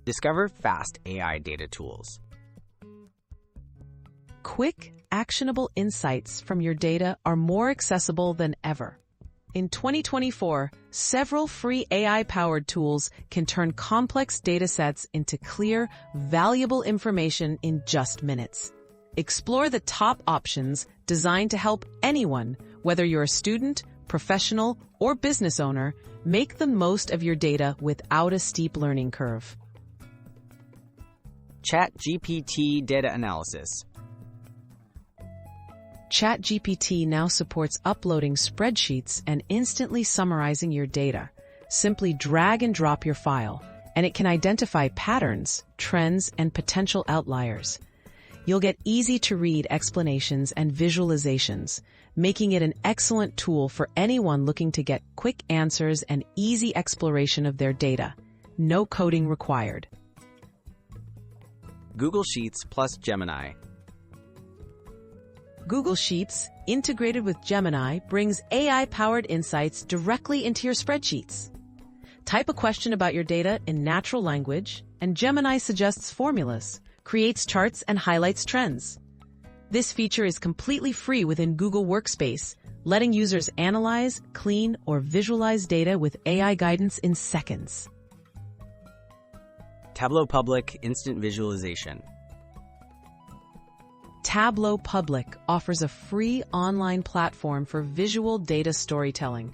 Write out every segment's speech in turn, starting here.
Discover fast AI data tools. Quick, actionable insights from your data are more accessible than ever. In 2024, several free AI-powered tools can turn complex datasets into clear, valuable information in just minutes. Explore the top options designed to help anyone, whether you're a student, professional, or business owner, make the most of your data without a steep learning curve. ChatGPT data analysis. ChatGPT now supports uploading spreadsheets and instantly summarizing your data. Simply drag and drop your file, and it can identify patterns, trends, and potential outliers. You'll get easy-to-read explanations and visualizations, making it an excellent tool for anyone looking to get quick answers and easy exploration of their data. No coding required. Google Sheets plus Gemini. Google Sheets, integrated with Gemini, brings AI-powered insights directly into your spreadsheets. Type a question about your data in natural language, and Gemini suggests formulas, creates charts, and highlights trends. This feature is completely free within Google Workspace, letting users analyze, clean, or visualize data with AI guidance in seconds. Tableau Public instant visualization. Tableau Public offers a free online platform for visual data storytelling.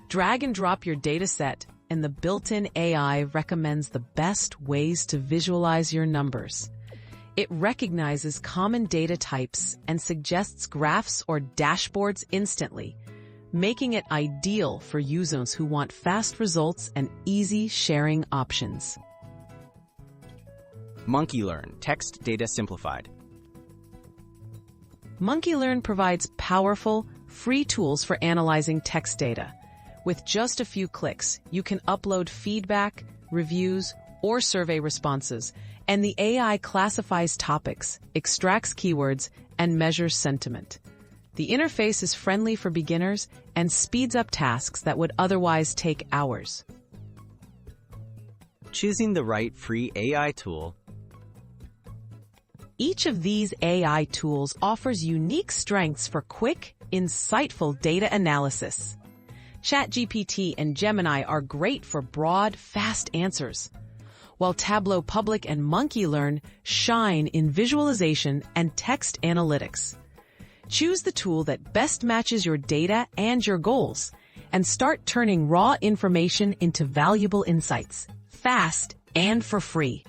Drag and drop your data set, and the built-in AI recommends the best ways to visualize your numbers. It recognizes common data types and suggests graphs or dashboards instantly, making it ideal for users who want fast results and easy sharing options. MonkeyLearn text data simplified. MonkeyLearn provides powerful, free tools for analyzing text data. With just a few clicks, you can upload feedback, reviews, or survey responses, and the AI classifies topics, extracts keywords, and measures sentiment. The interface is friendly for beginners and speeds up tasks that would otherwise take hours. Choosing the right free AI tool. Each of these AI tools offers unique strengths for quick, insightful data analysis. ChatGPT and Gemini are great for broad, fast answers, while Tableau Public and MonkeyLearn shine in visualization and text analytics. Choose the tool that best matches your data and your goals, and start turning raw information into valuable insights, fast and for free.